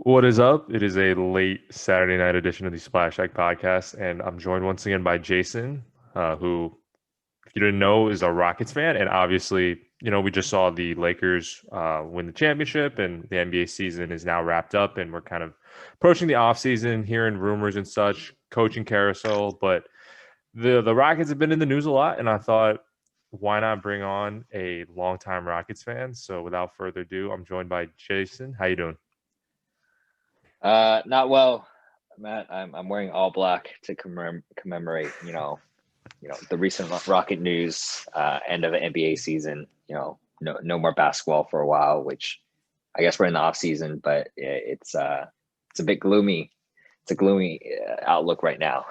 What is up? It is a late Saturday night edition of the Splash Ag podcast, and I'm joined once again by Jason, who, if you didn't know, is a Rockets fan. And obviously, we just saw the Lakers win the championship, and the NBA season is now wrapped up, and we're kind of approaching the offseason, hearing rumors and such, coaching carousel. But the Rockets have been in the news a lot, and I thought, why not bring on a longtime Rockets fan? So without further ado, I'm joined by Jason. How you doing? Not well, Matt. I'm wearing all black to commemorate, the recent Rocket news, end of the NBA season. No more basketball for a while, which I guess we're in the off season, but it's a bit gloomy. It's a gloomy outlook right now.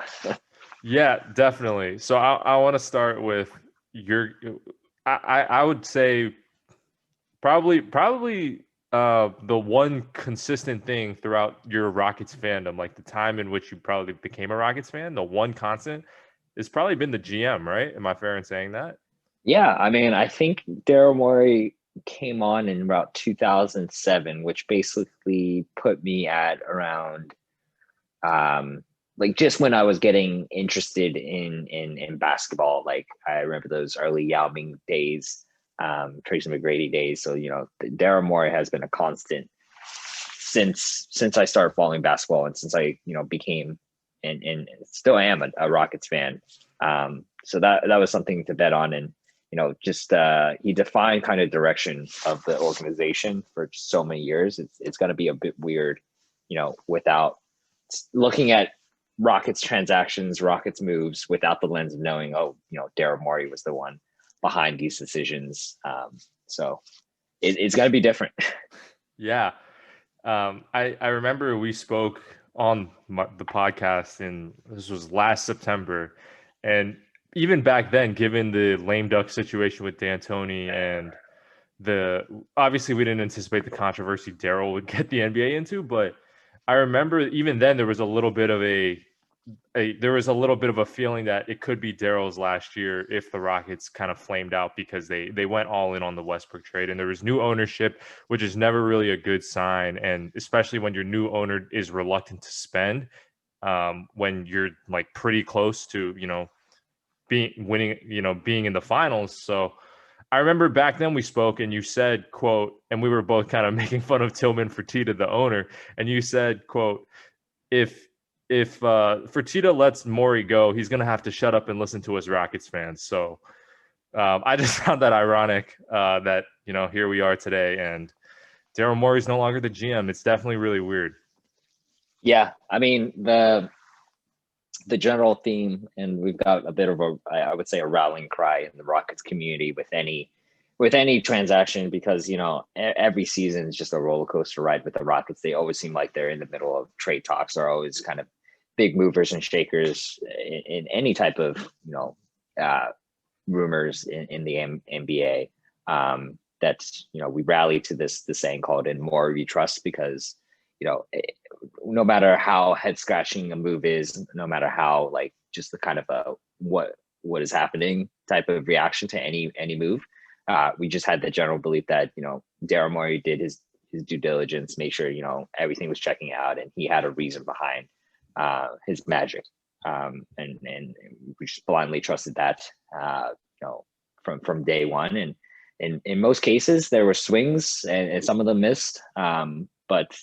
Yeah, definitely. So I want to start with your. I would say probably the one consistent thing throughout your Rockets fandom, like the time in which you probably became a Rockets fan, the one constant has probably been the GM, right? Am I fair in saying that? Yeah, I mean, I think Daryl Morey came on in about 2007, which basically put me at around like just when I was getting interested in basketball. Like I remember those early Yao Ming days, Tracy McGrady days. So Daryl Morey has been a constant since I started following basketball and since I became and still am a Rockets fan. So that was something to bet on, and just he defined kind of direction of the organization for so many years. It's going to be a bit weird, without looking at Rockets transactions, Rockets moves without the lens of knowing, oh, Daryl Morey was the one behind these decisions. So it's going to be different. Yeah. I remember we spoke on the podcast, and this was last September, and even back then, given the lame duck situation with D'Antoni and the obviously we didn't anticipate the controversy Daryl would get the NBA into, but I remember even then there was a little bit of a feeling that it could be Daryl's last year if the Rockets kind of flamed out because they went all in on the Westbrook trade, and there was new ownership, which is never really a good sign, and especially when your new owner is reluctant to spend when you're like pretty close to being in the finals. So I remember back then we spoke and you said, quote, and we were both kind of making fun of Tillman Fertitta, the owner, and you said, quote, if Fertitta lets Morey go, he's gonna have to shut up and listen to us Rockets fans. So I just found that ironic that here we are today, and Daryl Morey's no longer the GM. It's definitely really weird. Yeah, I mean the general theme, and we've got a bit of I would say a rallying cry in the Rockets community with any transaction, because every season is just a roller coaster ride with the Rockets. They always seem like they're in the middle of trade talks. They're always kind of big movers and shakers in any type of uh, rumors in the NBA. That's we rally to the saying called "in more we trust," because you know no matter how head scratching a move is, no matter how like just the kind of what is happening type of reaction to any move, we just had the general belief that Daryl Morey did his due diligence, made sure everything was checking out, and he had a reason behind his magic, and we just blindly trusted that from day one. And in most cases there were swings, and some of them missed, but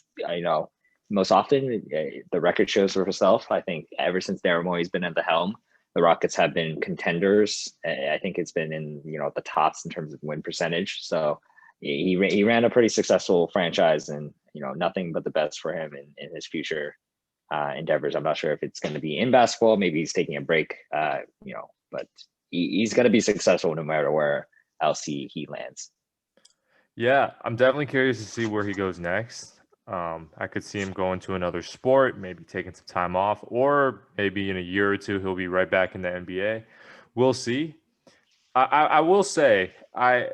most often the record shows for herself. I think ever since Daryl Morey's been at the helm, the Rockets have been contenders. I think it's been in the tops in terms of win percentage. So he ran a pretty successful franchise, and nothing but the best for him in his future endeavors. I'm not sure if it's going to be in basketball. Maybe he's taking a break, but he's going to be successful no matter where else he lands. Yeah, I'm definitely curious to see where he goes next. I could see him going to another sport, maybe taking some time off, or maybe in a year or two he'll be right back in the NBA. We'll see. I will say I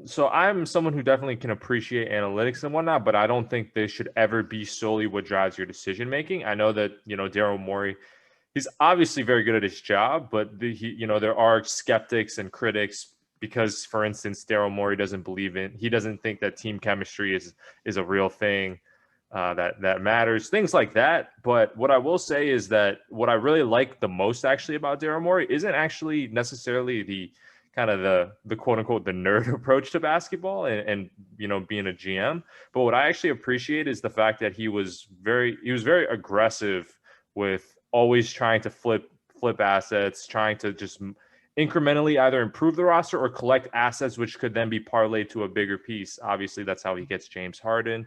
so I'm someone who definitely can appreciate analytics and whatnot, but I don't think they should ever be solely what drives your decision making. I know that Daryl Morey, he's obviously very good at his job, but there are skeptics and critics because, for instance, Daryl Morey he doesn't think that team chemistry is a real thing. that matters, things like that. But what I will say is that what I really like the most actually about Daryl Morey isn't actually necessarily the kind of the quote unquote the nerd approach to basketball and being a GM. But what I actually appreciate is the fact that he was very aggressive with always trying to flip assets, trying to just incrementally either improve the roster or collect assets, which could then be parlayed to a bigger piece. Obviously, that's how he gets James Harden.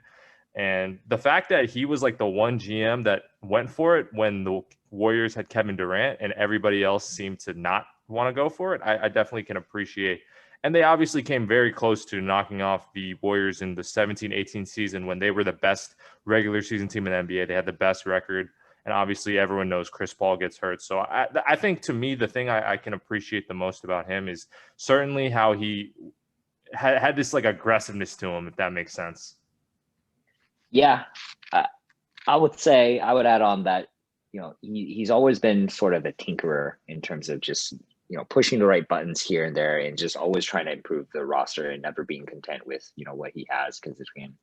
And the fact that he was like the one GM that went for it when the Warriors had Kevin Durant and everybody else seemed to not want to go for it, I definitely can appreciate. And they obviously came very close to knocking off the Warriors in the 17-18 season when they were the best regular season team in the NBA. They had the best record. And obviously everyone knows Chris Paul gets hurt. So I think to me, the thing I can appreciate the most about him is certainly how he had this like aggressiveness to him, if that makes sense. Yeah, I would say I would add on that he's always been sort of a tinkerer in terms of just pushing the right buttons here and there and just always trying to improve the roster and never being content with what he has, because it can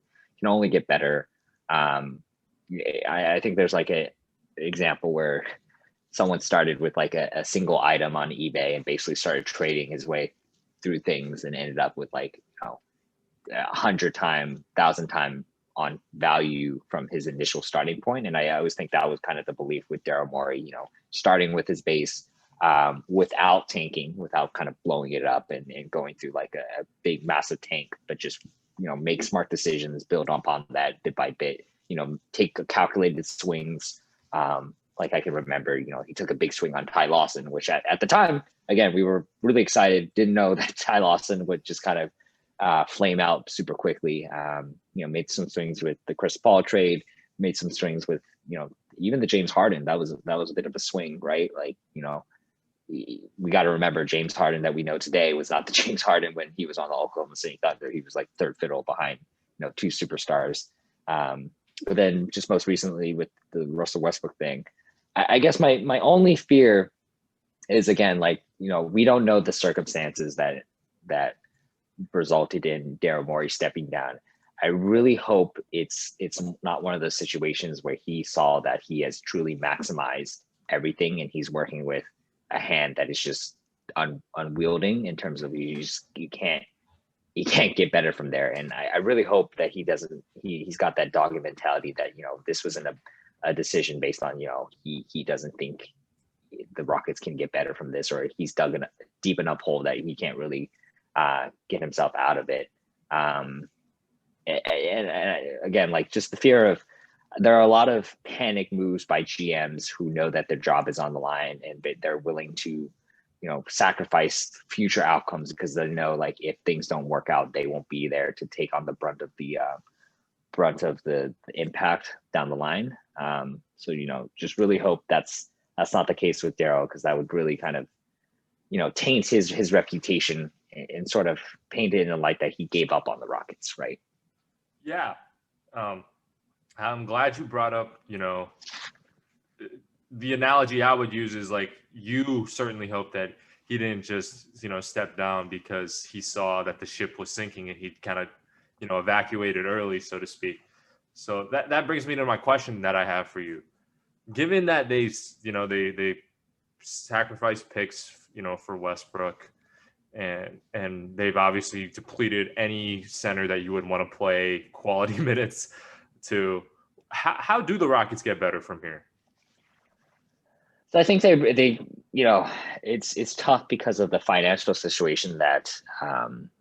only get better. I think there's like a example where someone started with like a single item on eBay and basically started trading his way through things and ended up with like 100 time, 1,000 time on value from his initial starting point. And I always think that was kind of the belief with Daryl Morey, starting with his base without tanking, without kind of blowing it up and going through like a big massive tank, but just make smart decisions, build upon that bit by bit, take calculated swings. Like I can remember, he took a big swing on Ty Lawson, which at the time, again, we were really excited, didn't know that Ty Lawson would just kind of flame out super quickly. Made some swings with the Chris Paul trade, made some swings with, even the James Harden. That was a bit of a swing, right? Like, we got to remember James Harden that we know today was not the James Harden when he was on the Oklahoma City Thunder. He was like third fiddle behind, two superstars. But then just most recently with the Russell Westbrook thing, I guess my only fear is, again, like, we don't know the circumstances that resulted in Daryl Morey stepping down. I really hope it's not one of those situations where he saw that he has truly maximized everything and he's working with a hand that is just unwielding in terms of you can't get better from there. And I really hope that he's got that dogged mentality that, this wasn't a decision based on, he doesn't think the Rockets can get better from this, or he's dug a deep enough hole that he can't really get himself out of it. And again, like, just the fear of, there are a lot of panic moves by GMs who know that their job is on the line and they're willing to, sacrifice future outcomes because they know, like, if things don't work out, they won't be there to take on the brunt of the impact down the line. So, just really hope that's not the case with Daryl, because that would really kind of, taint his reputation and sort of paint it in a light that he gave up on the Rockets, right? Yeah. I'm glad you brought up, the analogy I would use is like, you certainly hope that he didn't just, step down because he saw that the ship was sinking and he kind of, evacuated early, so to speak. So that brings me to my question that I have for you. Given that they sacrificed picks, for Westbrook, and they've obviously depleted any center that you would want to play quality minutes to, how do the Rockets get better from here? So I think they it's tough because of the financial situation that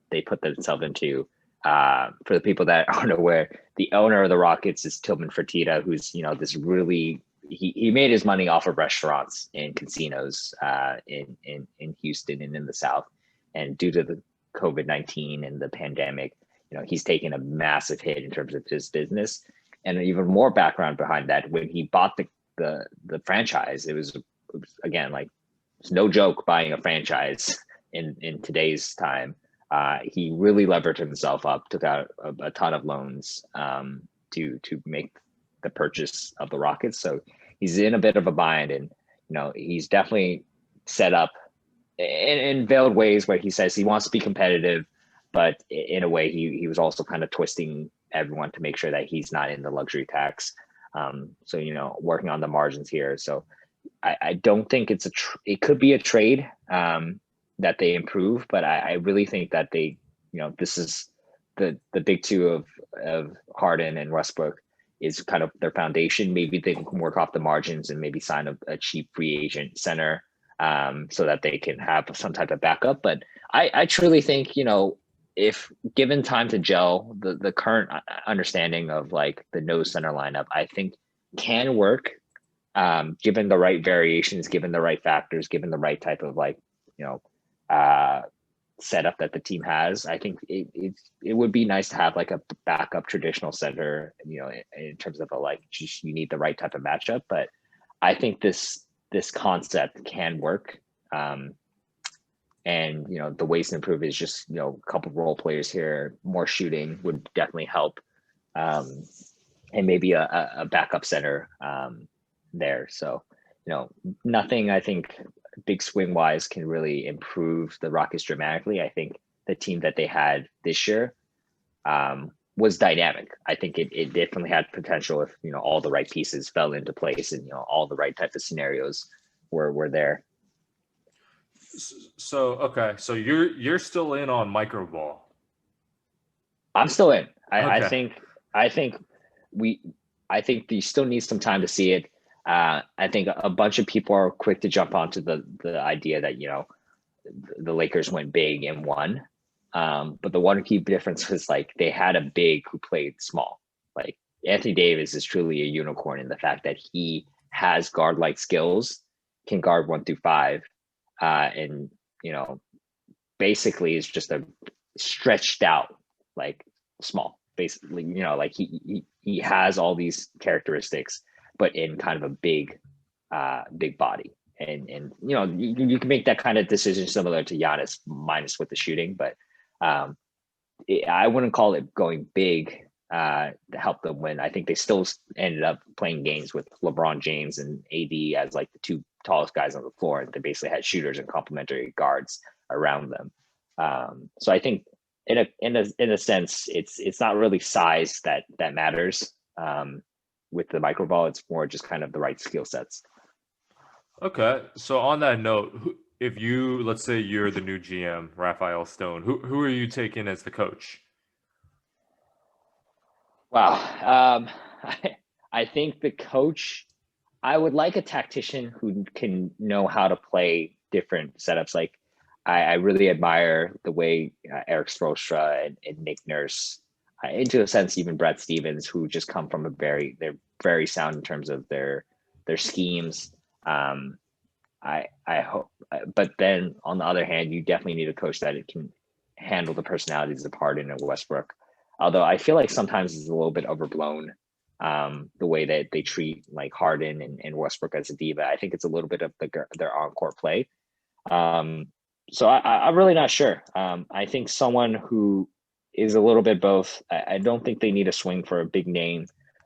they put themselves into. For the people that aren't aware, the owner of the Rockets is Tillman Fertitta, who's this really, he made his money off of restaurants and casinos in Houston and in the South. And due to the COVID-19 and the pandemic, he's taken a massive hit in terms of his business. And even more background behind that, when he bought the franchise, it was again, like, it's no joke buying a franchise in today's time. He really leveraged himself up, took out a ton of loans to make the purchase of the Rockets. So he's in a bit of a bind, and he's definitely set up in veiled ways where he says he wants to be competitive, but in a way he was also kind of twisting everyone to make sure that he's not in the luxury tax. So working on the margins here. So I don't think it could be a trade that they improve, but I really think that this is the big two of Harden and Westbrook is kind of their foundation. Maybe they can work off the margins and maybe sign a cheap free agent center so that they can have some type of backup. But I truly think, if given time to gel, the current understanding of like the no center lineup, I think can work given the right variations, given the right factors, given the right type of setup that the team has. I think it would be nice to have like a backup traditional center, in terms of you need the right type of matchup. But I think this concept can work. And the ways to improve is just a couple role players here, more shooting would definitely help, and maybe a backup center there. So nothing I think big swing wise can really improve the Rockets dramatically. I think the team that they had this year was dynamic. I think it definitely had potential if all the right pieces fell into place and all the right type of scenarios were there. So okay, so you're still in on Microball. I'm still in. Okay. I think you still need some time to see it. I think a bunch of people are quick to jump onto the idea that the Lakers went big and won, but the one key difference was like they had a big who played small. Like Anthony Davis is truly a unicorn in the fact that he has guard-like skills, can guard 1 through 5, and basically is just a stretched out like small. Basically, like he has all these characteristics, but in kind of a big body. And you can make that kind of decision similar to Giannis minus with the shooting, but I wouldn't call it going big to help them win. I think they still ended up playing games with LeBron James and AD as like the two tallest guys on the floor, and they basically had shooters and complementary guards around them. So I think in a sense, it's not really size that matters. With the Microball, it's more just kind of the right skill sets. Okay. So on that note, if let's say you're the new GM, Raphael Stone, who are you taking as the coach? Wow. I think the coach, I would like a tactician who can know how to play different setups. Like I really admire the way Eric Spoelstra and Nick Nurse, into a sense, even Brad Stevens, who just come from they're very sound in terms of their schemes. I hope, but then on the other hand, you definitely need a coach that it can handle the personalities of Harden and Westbrook. Although I feel like sometimes it's a little bit overblown, the way that they treat like Harden and Westbrook as a diva. I think it's a little bit of their on-court play. So I'm really not sure. I think someone who is a little bit both. I don't think they need a swing for a big name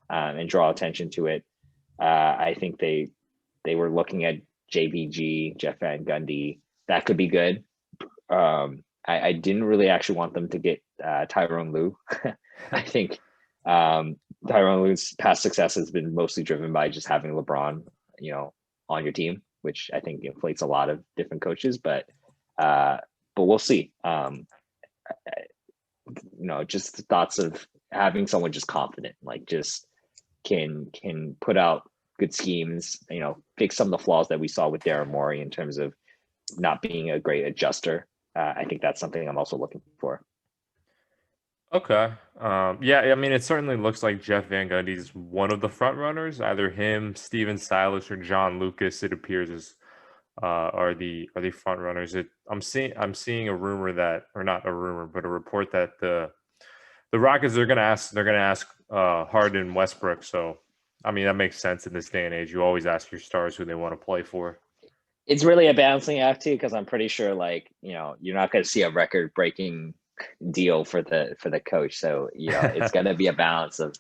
and draw attention to it. I think they were looking at JVG, Jeff Van Gundy. That could be good. I didn't really actually want them to get Tyronn Lue. I think Tyronn Lue's past success has been mostly driven by just having LeBron, on your team, which I think inflates a lot of different coaches. But we'll see. Just the thoughts of having someone just confident, like just can put out good schemes, fix some of the flaws that we saw with Daryl Morey in terms of not being a great adjuster. I think that's something I'm also looking for. Okay. Yeah, I mean, it certainly looks like Jeff Van Gundy is one of the front runners. Either him, Steven Silas, or John Lucas, it appears, as are the front runners. I'm seeing a rumor that, or not a rumor, but a report that the Rockets are gonna ask Harden and Westbrook. So I mean, that makes sense in this day and age. You always ask your stars who they want to play for. It's really a balancing act too, because I'm pretty sure you're not going to see a record breaking deal for the coach. So it's going to be a balance of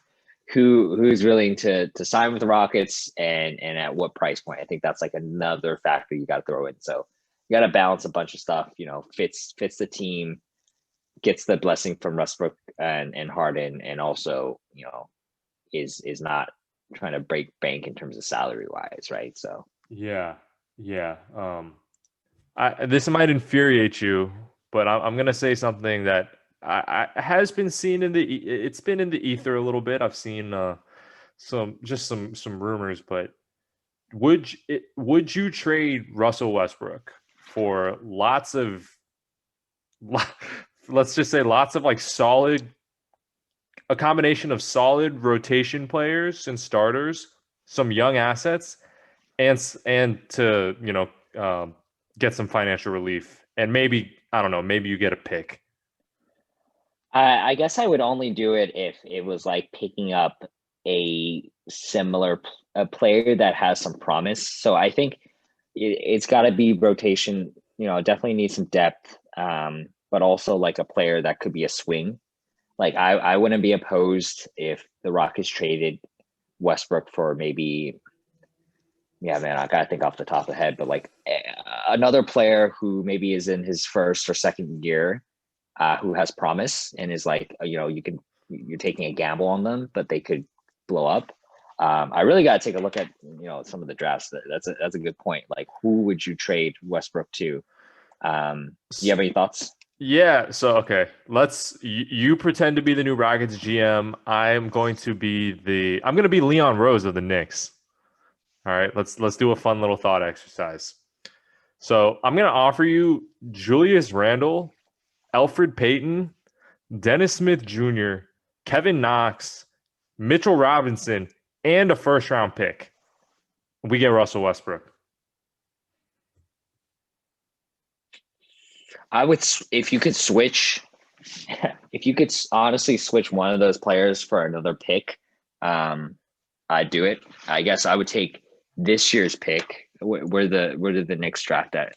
who's willing to sign with the Rockets and at what price point. I think that's like another factor you got to throw in. So you got to balance a bunch of stuff. Fits the team, gets the blessing from Westbrook and Harden, and also, is not trying to break bank in terms of salary wise, right? So Yeah, yeah. This might infuriate you, but I'm gonna say something that I has been seen in it's been in the ether a little bit. I've seen some rumors, but would you trade Russell Westbrook for let's just say lots of like a combination of solid rotation players and starters, some young assets, and to get some financial relief, and maybe I don't know, maybe you get a pick. I guess I would only do it if it was like picking up a similar a player that has some promise. So I think it's got to be rotation. Definitely need some depth, but also like a player that could be a swing. Like I wouldn't be opposed if the Rockets traded Westbrook for maybe, yeah, man, I gotta think off the top of the head, but like another player who maybe is in his first or second year, who has promise and is like, you're taking a gamble on them, but they could blow up. I really got to take a look at some of the drafts. That's a good point. Like, who would you trade Westbrook to? Do you have any thoughts? Yeah, so okay, you pretend to be the new Rockets GM. I'm going to be Leon Rose of the Knicks. All right, let's do a fun little thought exercise. So I'm going to offer you Julius Randle, Alfred Payton, Dennis Smith Jr., Kevin Knox, Mitchell Robinson, and a first round pick. We get Russell Westbrook. I would, if you could switch, if you could honestly switch one of those players for another pick, I'd do it. I guess I would take this year's pick. Where did the Knicks draft at?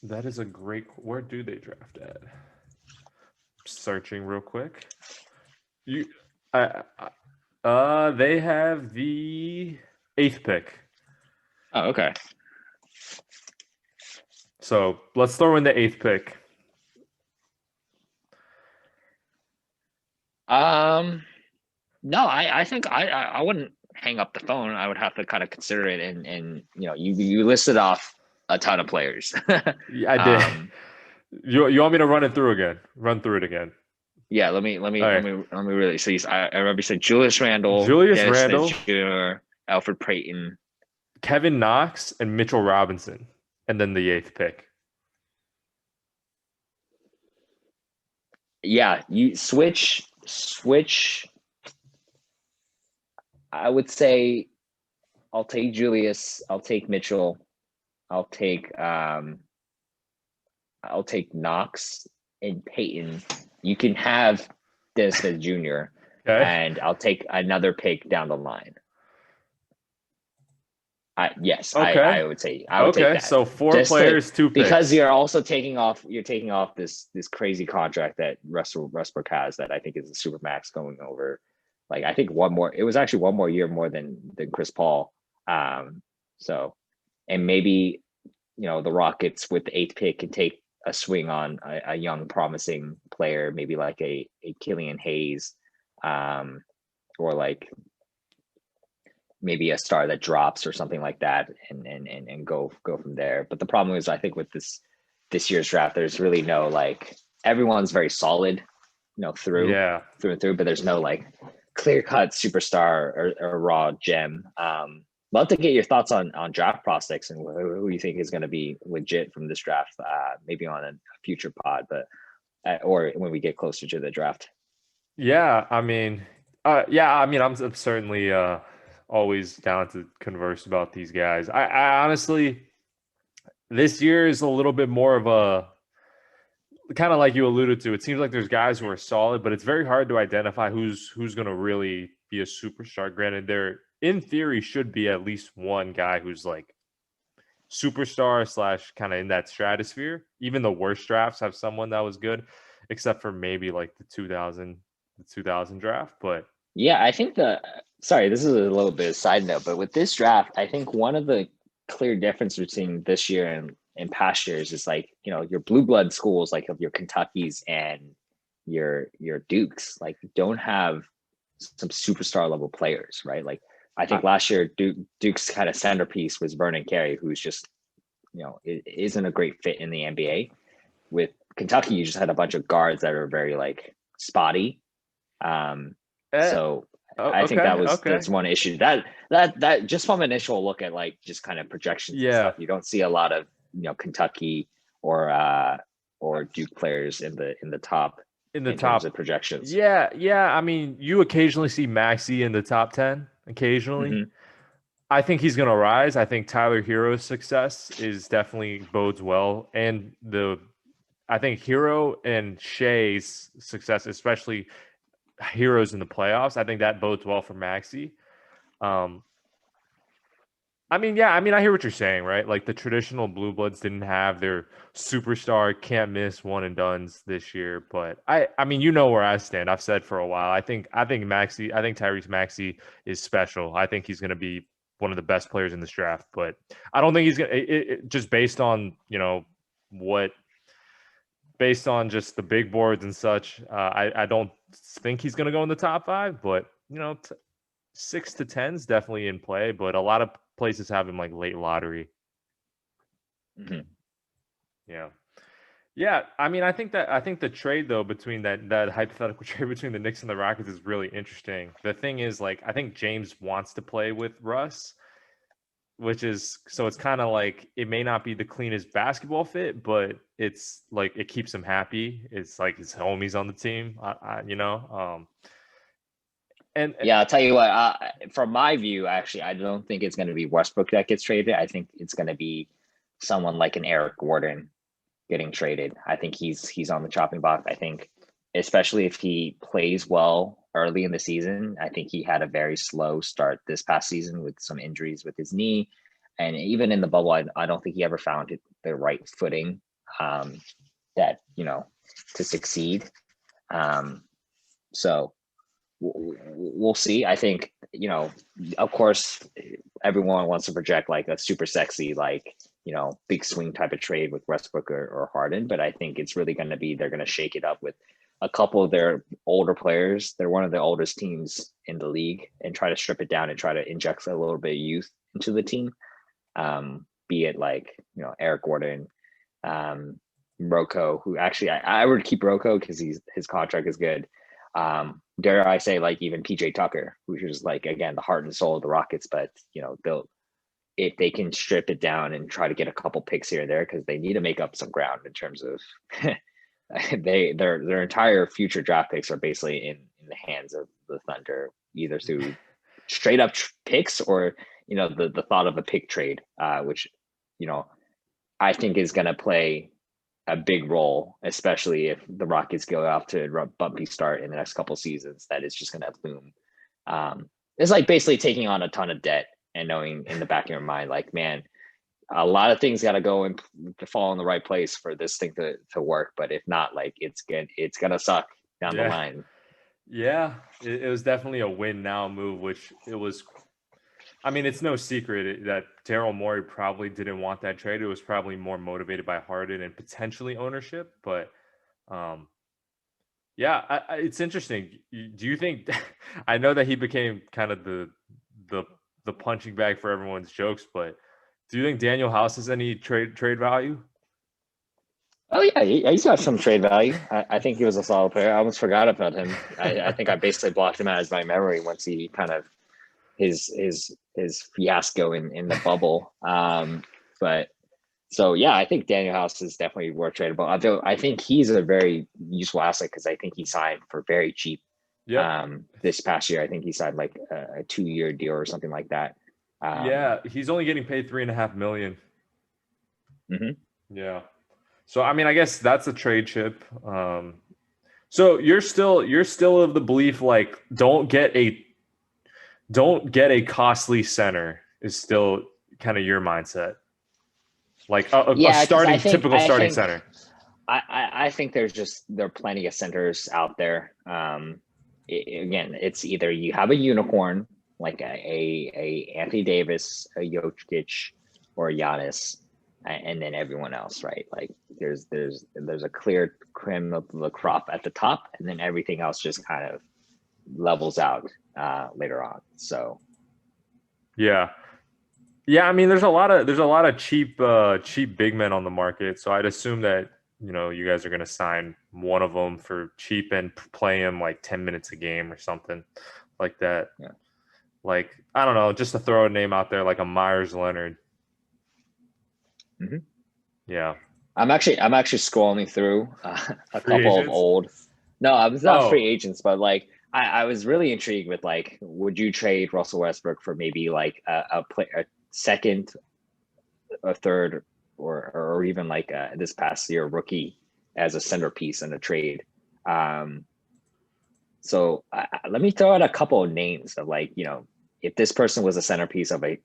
That is a great. Where do they draft at? Searching real quick. They have the 8th pick. Oh, okay. So let's throw in the 8th pick. No, I think I wouldn't hang up the phone. I would have to kind of consider it, and you listed off a ton of players. Yeah, I did. You want me to run it through again? Run through it again. Yeah, let me really. So I remember you said Julius Randle, Dennis Smith Jr., Alfred Payton, Kevin Knox, and Mitchell Robinson, and then the 8th pick. Yeah, you switch. I would say I'll take Julius. I'll take Mitchell. I'll take Knox and Payton. You can have Dennis Smith Jr. Okay. And I'll take another pick down the line. Yes, okay. I would say I would take that. So 4 players, 2 picks. Because you're also taking off this crazy contract that Russell Westbrook has that I think is a super max going over. Like I think it was actually one more year more than Chris Paul. So, and maybe the Rockets with the 8th pick can take a swing on a young promising player, maybe like a Killian Hayes, or like maybe a star that drops or something like that, and go from there. But the problem is, I think with this year's draft, there's really no like, everyone's very solid, through and through, but there's no like clear cut superstar or raw gem. Love to get your thoughts on draft prospects and who you think is going to be legit from this draft, maybe on a future pod, but or when we get closer to the draft. Yeah, I mean, I'm certainly always down to converse about these guys. I honestly, this year is a little bit more of a, kind of like you alluded to. It seems like there's guys who are solid, but it's very hard to identify who's going to really be a superstar. Granted, there in theory should be at least one guy who's like superstar / kind of in that stratosphere. Even the worst drafts have someone that was good, except for maybe like the 2000 draft. But yeah, I think sorry, this is a little bit of side note, but with this draft, I think one of the clear difference between this year and past years is like, your blue blood schools, like of your Kentuckys and your Dukes like don't have some superstar level players, right? Like I think I, last year Duke's kind of centerpiece was Vernon Carey, who's just isn't a great fit in the NBA. With Kentucky, you just had a bunch of guards that are very like spotty. Um, eh, so I think okay, that's okay. one issue. That just from initial look at like just kind of projections and Yeah, stuff, you don't see a lot of Kentucky or Duke players in the top in the in terms of top. projections. Yeah, yeah. I mean, you occasionally see Maxi in the top 10, occasionally. Mm-hmm. I think he's going to rise. I think Tyler Hero's success is definitely bodes well. And I think Hero and Shea's success, especially Heroes in the playoffs, I think that bodes well for Maxi. Um, I mean, yeah, I mean, I hear what you're saying, right? Like the traditional Blue Bloods didn't have their superstar can't miss one and dones this year, but I mean, you know where I stand. I've said for a while. I think Tyrese Maxey is special. I think he's going to be one of the best players in this draft, but I don't think he's going to just based on, what based on just the big boards and such. I don't think he's going to go in the top 5, but 6 to 10 is definitely in play, but a lot of places have him like late lottery. Mm-hmm. Yeah. Yeah, I mean, I think the trade though between that hypothetical trade between the Knicks and the Rockets is really interesting. The thing is, like, I think James wants to play with Russ, which is so it's kind of like it may not be the cleanest basketball fit, but it's like it keeps him happy. It's like his homies on the team, and Yeah, I'll tell you what. From my view, actually, I don't think it's going to be Westbrook that gets traded. I think it's going to be someone like an Eric Gordon getting traded. I think he's on the chopping block. I think, especially if he plays well early in the season. I think he had a very slow start this past season with some injuries with his knee, and even in the bubble, I don't think he ever found the right footing that to succeed. Um, so we'll see. I think, of course, everyone wants to project like a super sexy, like, big swing type of trade with Westbrook or Harden. But I think it's really going to be, they're going to shake it up with a couple of their older players. They're one of the oldest teams in the league and try to strip it down and try to inject a little bit of youth into the team. Be it like, Eric Gordon, Rocco, who actually I would keep Rocco because his contract is good. Dare I say, like even PJ Tucker, which is like again the heart and soul of the Rockets, but they'll if they can strip it down and try to get a couple picks here and there because they need to make up some ground in terms of their entire future draft picks are basically in the hands of the Thunder, either through straight up picks or the thought of a pick trade, which I think is going to play a big role, especially if the Rockets go off to a bumpy start in the next couple seasons. That is just going to bloom. It's like basically taking on a ton of debt and knowing in the back of your mind, like, man, a lot of things got to go and to fall in the right place for this thing to work. But if not, like, it's gonna suck down the yeah, line. yeah, it was definitely a win now move, which it was. I mean, it's no secret that Daryl Morey probably didn't want that trade. It was probably more motivated by Harden and potentially ownership. But um, yeah, it's interesting. Do you think? I know that he became kind of the the punching bag for everyone's jokes, but do you think Daniel House has any trade value? Oh yeah, he's got some trade value. I think he was a solid player. I almost forgot about him. I think I basically blocked him out of my memory once he kind of his fiasco in the bubble. But so yeah, I think Daniel House is definitely worth tradable. Although I think he's a very useful asset because I think he signed for very cheap. Yep. This past year, I think he signed like a 2-year deal or something like that. Yeah, he's only getting paid 3.5 million. Mm-hmm. Yeah. So I mean, I guess that's a trade chip. So you're still of the belief like don't get a costly center is still kind of your mindset, like a Yeah, because typical starting center. I think there are plenty of centers out there. Again, it's either you have a unicorn like a Anthony Davis, a Jokic, or a Giannis, and then everyone else, right? Like there's a clear cream of the crop at the top, and then everything else just kind of levels out later on. So Yeah. Yeah, I mean, there's a lot of cheap big men on the market. So I'd assume that you guys are going to sign one of them for cheap and play him like 10 minutes a game or something like that. yeah. Like I don't know, just to throw a name out there, like a Myers Leonard. Mm-hmm. Yeah, I'm actually scrolling through a free couple of agents. old. No, I was not Oh, free agents, but like I was really intrigued with like, would you trade Russell Westbrook for maybe like a second, a third, or even like this past year rookie as a centerpiece in a trade? So let me throw out a couple of names of like, if this person was a centerpiece of a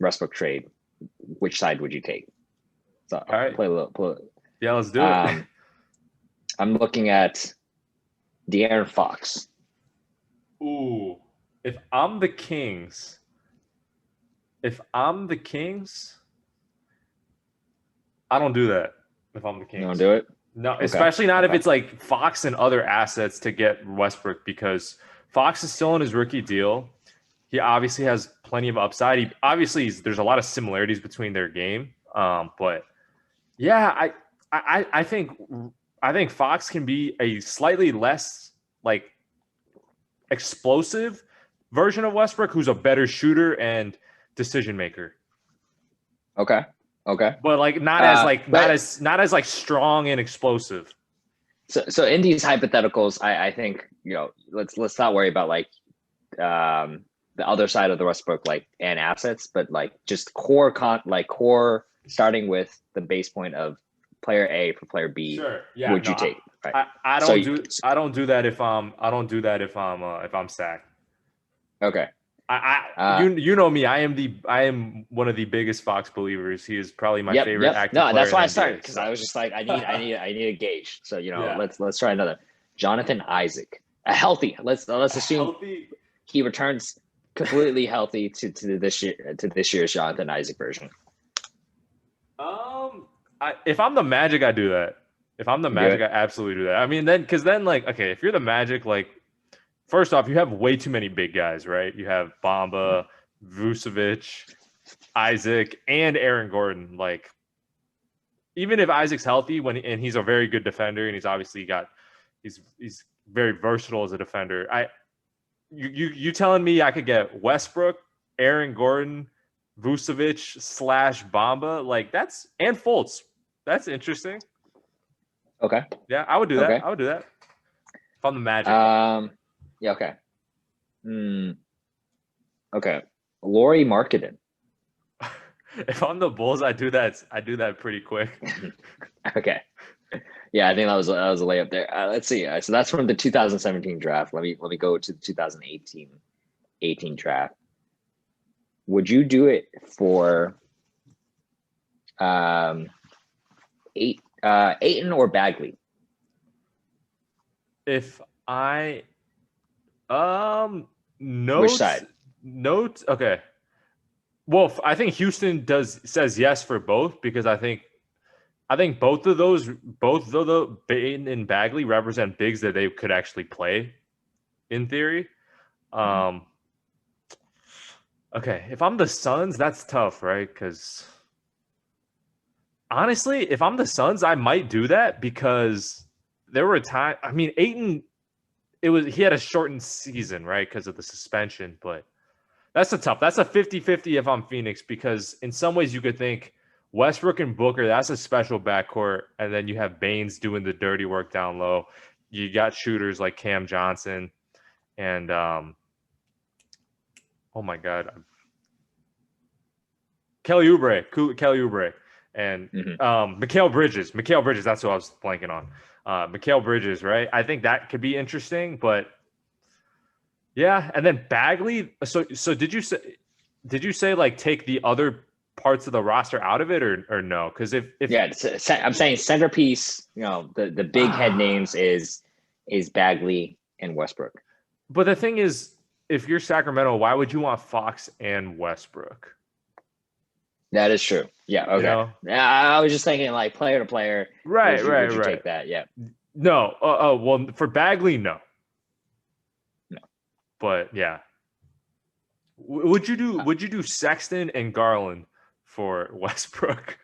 Westbrook trade, which side would you take? So all right. play a little. Yeah, let's do it. I'm looking at De'Aaron Fox. Ooh, if I'm the Kings, if I'm the Kings, I don't do that. If I'm the You want Kings, to do it? no, Okay. especially not if Okay. it's like Fox and other assets to get Westbrook because Fox is still in his rookie deal. He obviously has plenty of upside. There's a lot of similarities between their game. But yeah, I think Fox can be a slightly less like explosive version of Westbrook, who's a better shooter and decision maker. Okay. Okay. But like not as like strong and explosive. So in these hypotheticals, I think let's not worry about like the other side of the Westbrook like and assets, but like just core starting with the base point of player A for player B. Sure. Yeah. Would No, you take? Right. I don't do that if I'm sacked. Okay. You know me. I am one of the biggest Fox believers. He is probably my Yep. favorite Yep. active No, player that's in why the I NBA. started because I was just like, I need a gauge. So Yeah. let's try another. Jonathan Isaac, a healthy. Let's assume Healthy. he returns completely healthy to this year's Jonathan Isaac version. If I'm the Magic, I do that. If I'm the You do Magic, it? I absolutely do that. I mean, because then like, okay, if you're the Magic, like, first off, you have way too many big guys, right? You have Bamba, Vucevic, Isaac, and Aaron Gordon. Like, even if Isaac's healthy, and he's a very good defender, and he's very versatile as a defender. You telling me I could get Westbrook, Aaron Gordon, Vucevic / Bamba, like and Fultz. That's interesting. Okay. Yeah, I would do that. Okay. I would do that. If I'm the Magic. Yeah. Okay. Okay. Laurie Marketing. If I'm the Bulls, I do that pretty quick. Okay. Yeah, I think that was a layup there. Let's see. So that's from the 2017 draft. Let me go to the 2018 draft. Would you do it for Ayton or Bagley? If I Which side? Okay. Well, I think Houston says yes for both because I think both of the Ayton and Bagley represent bigs that they could actually play in theory. Okay, if I'm the Suns, that's tough, right? Because honestly, if I'm the Suns, I might do that because there were times. I mean, Ayton, he had a shortened season, right, because of the suspension. But that's a 50-50 if I'm Phoenix because in some ways you could think Westbrook and Booker, that's a special backcourt, and then you have Baines doing the dirty work down low. You got shooters like Cam Johnson and oh my God, Kelly Oubre, and Mikal Bridges. That's who I was blanking on. Mikal Bridges, right? I think that could be interesting, but yeah. And then Bagley. So did you say like take the other parts of the roster out of it or no? Because if yeah, I'm saying centerpiece. The big head names is Bagley and Westbrook. But the thing is, if you're Sacramento, why would you want Fox and Westbrook? That is true. Yeah. Okay. You know? Yeah, I was just thinking like player to player. Right, Would you take that? Yeah. No. Well, for Bagley, no. No. But yeah. Would you do Sexton and Garland for Westbrook?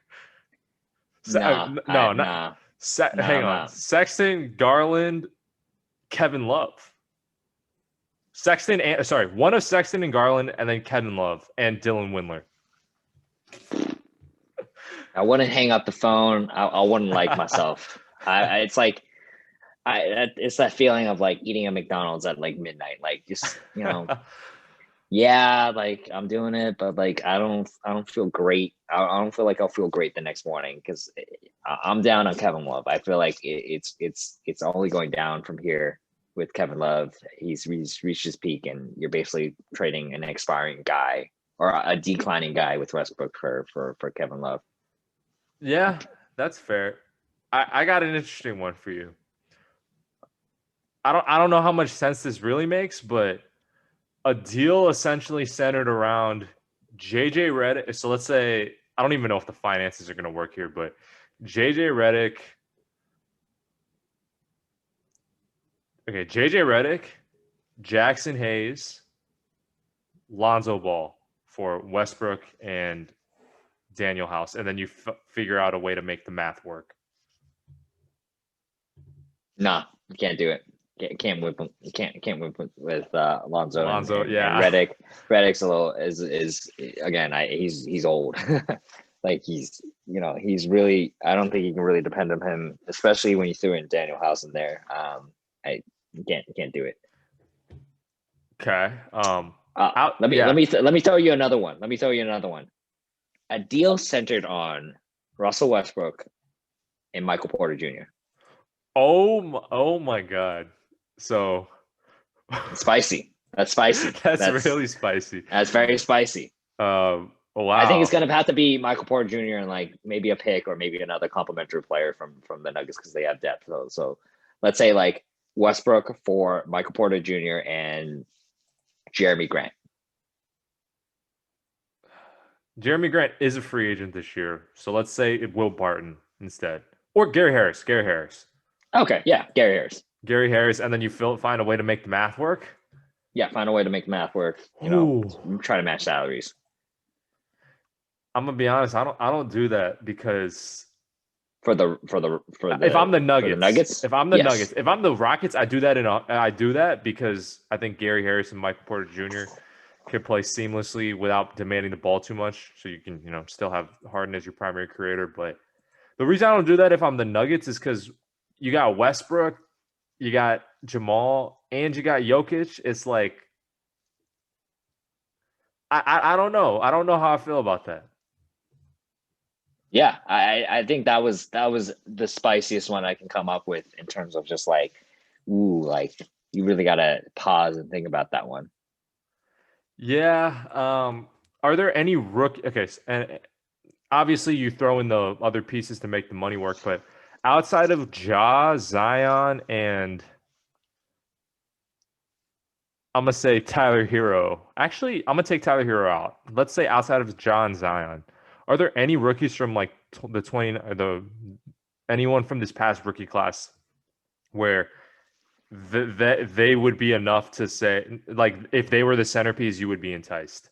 Nah. No, not. Nah. Hang I'm on. not. Sexton, Garland, Kevin Love. One of Sexton and Garland, and then Kevin Love and Dylan Windler. I wouldn't hang up the phone. I wouldn't like myself. It's like it's that feeling of like eating a McDonald's at like midnight. Like just yeah, like I'm doing it, but like I don't feel great. I don't feel like I'll feel great the next morning because I'm down on Kevin Love. I feel like it's only going down from here with Kevin Love. He's reached his peak, and you're basically trading an expiring guy or a declining guy with Westbrook for Kevin Love. Yeah, that's fair. I got an interesting one for you. I don't know how much sense this really makes, but a deal essentially centered around JJ Redick. So let's say I don't even know if the finances are going to work here, but JJ Redick. Okay, JJ Redick, Jackson Hayes, Lonzo Ball for Westbrook and Daniel House, and then you figure out a way to make the math work. Nah, you can't do it. Can't whip him. Can't whip with Lonzo. And yeah. Redick. Redick's a little is again. He's old. Like he's really. I don't think you can really depend on him, especially when you threw in Daniel House in there. I can't do it. Okay. Let me throw you another one. A deal centered on Russell Westbrook and Michael Porter Jr. Oh my God. So spicy. That's spicy. That's really spicy. That's very spicy. Wow. I think it's gonna have to be Michael Porter Jr. and like maybe a pick or maybe another complimentary player from the Nuggets because they have depth. So let's say like Westbrook for Michael Porter Jr. and Jeremy Grant. Jeremy Grant is a free agent this year, so let's say Will Barton instead, or Gary Harris. Okay, yeah, Gary Harris, and then you find a way to make the math work. Yeah, find a way to make the math work. Try to match salaries. I'm gonna be honest. I don't do that because for the if I'm the Nuggets, if I'm the Rockets, I do that because I think Gary Harris and Michael Porter Jr. can play seamlessly without demanding the ball too much, so you can still have Harden as your primary creator. But the reason I don't do that if I'm the Nuggets is because you got Westbrook, you got Jamal, and you got Jokic. It's like I don't know. I don't know how I feel about that. Yeah, I think that was the spiciest one I can come up with in terms of just like, like you really gotta pause and think about that one. Yeah. Are there any rookie? Okay, and obviously you throw in the other pieces to make the money work, but outside of Ja, Zion, and I'm gonna say Tyler Hero. Actually, I'm gonna take Tyler Hero out. Let's say outside of Ja and Zion. Are there any rookies from like anyone from this past rookie class where they would be enough to say, like, if they were the centerpiece, you would be enticed?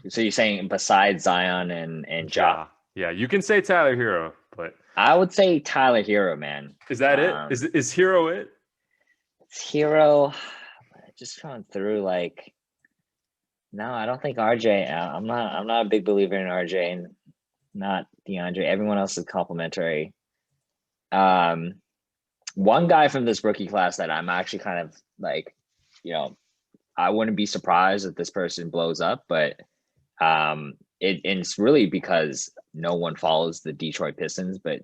So you're saying besides Zion and Ja? Yeah, you can say Tyler Hero, but I would say Tyler Hero, man. Is that it? Is Hero it? It's Hero. Just going through like, no, I don't think RJ. I'm not a big believer in RJ and not DeAndre. Everyone else is complimentary. One guy from this rookie class that I'm actually kind of like, I wouldn't be surprised if this person blows up, but it's really because no one follows the Detroit Pistons, but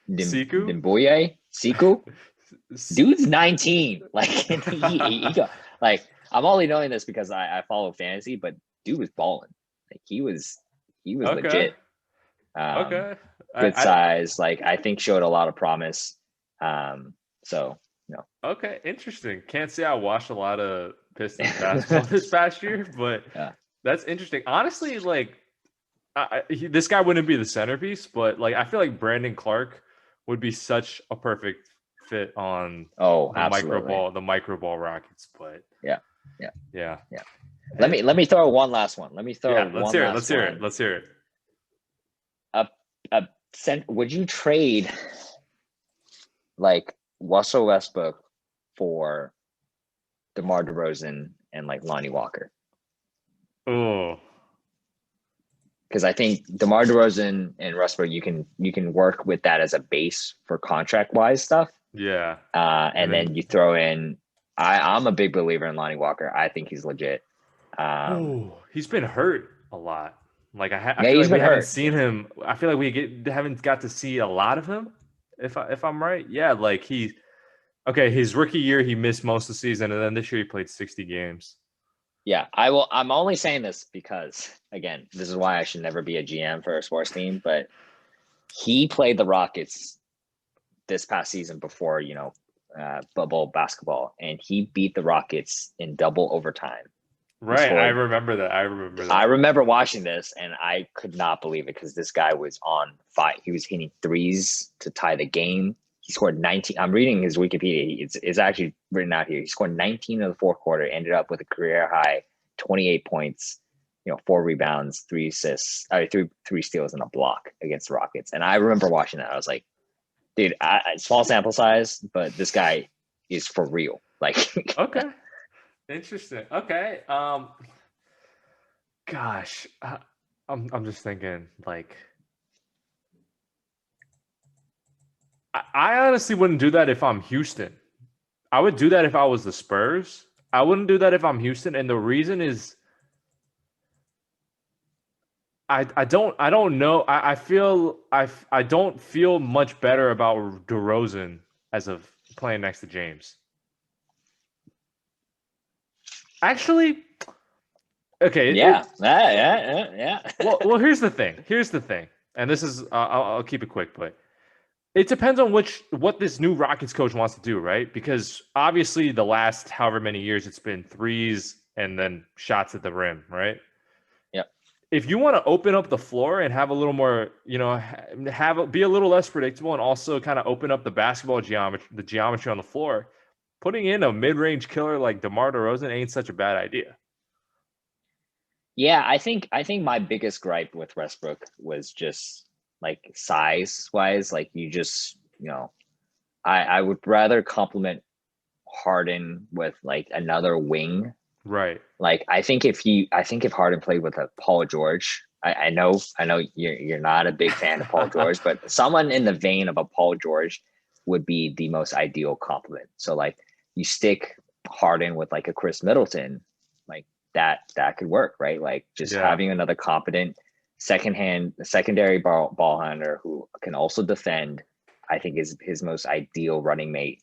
Siku, dude's 19. Like he got, like, I'm only knowing this because I follow fantasy, but dude was balling. Like he was okay. legit. Okay. Good size. Like I think showed a lot of promise. So no. Okay, interesting. Can't say I watched a lot of Pistons basketball this past year, but Yeah. that's interesting. Honestly, like this guy wouldn't be the centerpiece, but like I feel like Brandon Clark would be such a perfect fit on Oh, absolutely. the micro ball Rockets. But Yeah. Yeah. yeah, Yeah. and Let me throw one last one. Let me throw yeah, let's one hear it. last Let's hear one. it. Let's hear it. Would you trade like Russell Westbrook for DeMar DeRozan and like Lonnie Walker? Oh, Because I think DeMar DeRozan and Westbrook, you can work with that as a base for contract wise stuff. yeah. And then you throw in. I'm a big believer in Lonnie Walker. I think he's legit. He's been hurt a lot. Like I Yeah, feel he's like we been haven't hurt. seen him. I feel like haven't got to see a lot of him. If I'm right, yeah. Like his rookie year he missed most of the season, and then this year he played 60 games. Yeah, I will. I'm only saying this because, again, this is why I should never be a GM for a sports team. But he played the Rockets this past season before, bubble basketball, and he beat the Rockets in double overtime. Right, I remember that. I remember that. I remember watching this, and I could not believe it because this guy was on fire. He was hitting threes to tie the game. He scored 19. I'm reading his Wikipedia. It's actually written out here. He scored 19 in the fourth quarter, ended up with a career high 28 points, 4 rebounds, 3 assists, three steals, and a block against the Rockets. And I remember watching that. I was like, dude, small sample size, but this guy is for real. Like, okay, interesting. Okay, gosh, I'm just thinking like. I honestly wouldn't do that if I'm Houston. I would do that if I was the Spurs. I wouldn't do that if I'm Houston, and the reason is I don't know. I don't feel much better about DeRozan as of playing next to James. Actually, okay. yeah. Well, here's the thing, and this is I'll keep it quick, but it depends on what this new Rockets coach wants to do, right? Because obviously the last however many years it's been threes and then shots at the rim, right? Yep. If you want to open up the floor and have a little more, be a little less predictable and also kind of open up the basketball geometry on the floor, putting in a mid-range killer like DeMar DeRozan ain't such a bad idea. Yeah, I think my biggest gripe with Westbrook was just like size wise, like you just, I would rather compliment Harden with like another wing. Right. Like I think if Harden played with a Paul George, I know you're not a big fan of Paul George, but someone in the vein of a Paul George would be the most ideal compliment. So like you stick Harden with like a Chris Middleton, like that could work, right? Like just having another competent secondary ball handler who can also defend, I think is his most ideal running mate.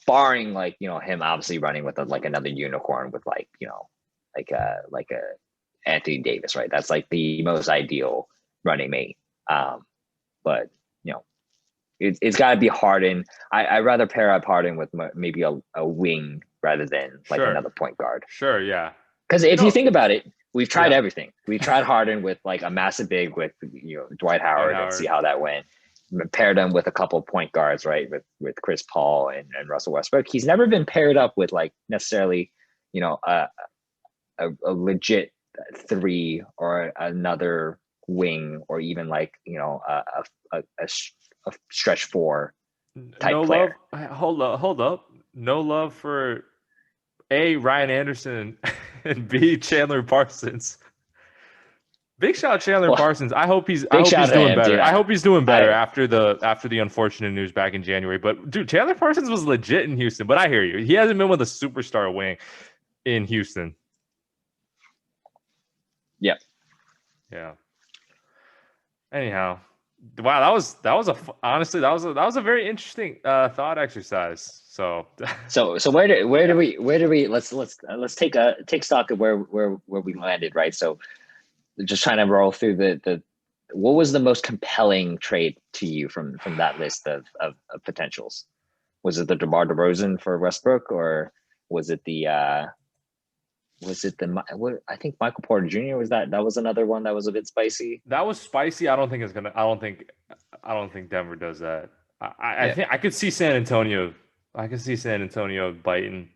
Barring like him obviously running with another unicorn with like a Anthony Davis, right? That's like the most ideal running mate. But it's got to be Harden. I'd rather pair up Harden with maybe a wing rather than like another point guard. Sure, yeah. Because if you think about it, we've tried everything. We tried Harden with like a massive big with Dwight Howard and see how that went. Paired him with a couple of point guards, right? With Chris Paul and Russell Westbrook. He's never been paired up with like necessarily, a legit 3 or another wing or even like a stretch 4 type player. Hold up. No love for A, Ryan Anderson and B, Chandler Parsons. Big shout out Chandler Parsons. I hope he's doing better. Dude. I hope he's doing better after the unfortunate news back in January. But dude, Chandler Parsons was legit in Houston. But I hear you. He hasn't been with a superstar wing in Houston. Yep. Yeah. Anyhow, wow, that was a very interesting thought exercise. So where do we let's take stock of where we landed, right? So just trying to roll through the what was the most compelling trade to you from that list of potentials? Was it the DeMar DeRozan for Westbrook or Was it the what, I think Michael Porter Jr. was that was another one that was a bit spicy. That was spicy. I don't think Denver does that. I Yeah. think I could see San Antonio. I could see San Antonio biting.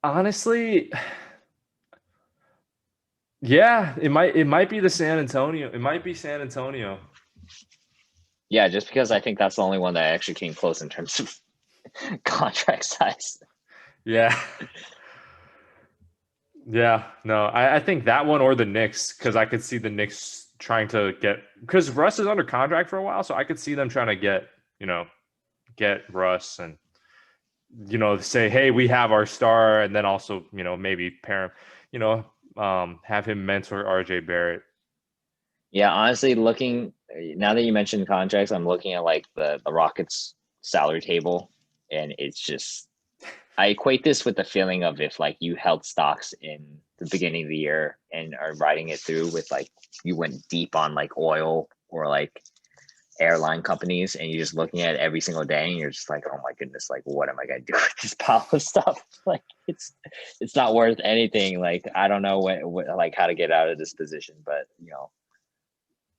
Honestly, yeah, it might be the San Antonio. It might be San Antonio. Yeah, just because I think that's the only one that actually came close in terms of contract size. Yeah. Yeah, no, I think that one or the Knicks, because I could see the Knicks trying to get, because Russ is under contract for a while, so I could see them trying to get Russ and say, hey, we have our star, and then also maybe pair him, have him mentor RJ Barrett. Yeah, honestly, looking now that you mentioned contracts, I'm looking at like the Rockets salary table, and it's just I equate this with the feeling of if like you held stocks in the beginning of the year and are riding it through with like you went deep on like oil or like airline companies and you're just looking at it every single day and you're just like, oh my goodness, like what am I gonna do with this pile of stuff? Like it's not worth anything. Like I don't know what like how to get out of this position, but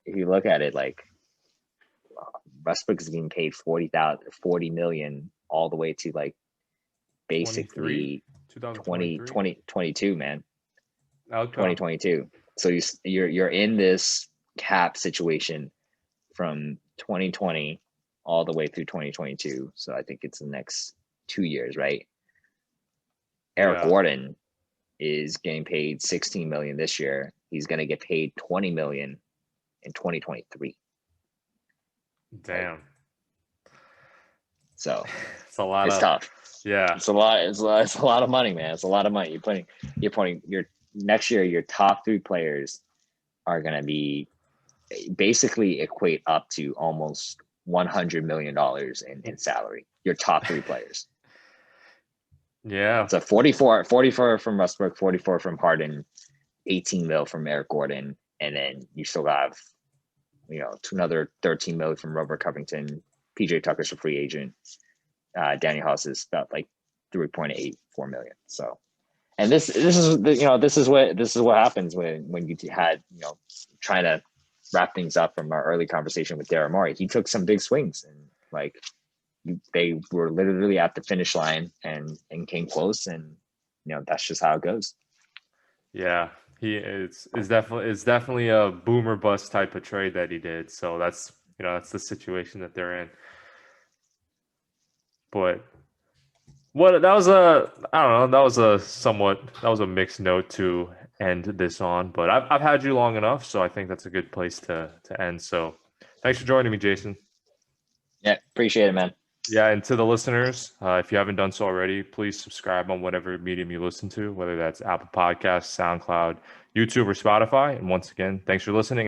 if you look at it, like Westbrook is being paid 40 million all the way to like basically 2023, 22, man. Okay. 2022. So you're in this cap situation from 2020 all the way through 2022. So I think it's the next 2 years, right? Eric Gordon is getting paid 16 million this year. He's going to get paid 20 million in 2023. Damn. So it's a lot. It's tough. Yeah. It's a lot. It's a lot of money, man. It's a lot of money. You're putting your next year, your top 3 players are going to be basically equate up to almost $100 million in salary. Your top 3 players. Yeah. So 44 from Westbrook, 44 from Harden, 18 mil from Eric Gordon. And then you still have, another 13 mil from Robert Covington. PJ Tucker's a free agent. Danny House is about like 3.84 million. So, and this is what happens when you had, trying to wrap things up from our early conversation with Daryl Morey. He took some big swings and like they were literally at the finish line and came close, and that's just how it goes. Yeah, he is definitely a boomer bust type of trade that he did. So that's the situation that they're in. But that was a mixed note to end this on. But I've had you long enough, so I think that's a good place to end. So thanks for joining me, Jason. Yeah, appreciate it, man. Yeah, and to the listeners, if you haven't done so already, please subscribe on whatever medium you listen to, whether that's Apple Podcasts, SoundCloud, YouTube, or Spotify. And once again, thanks for listening.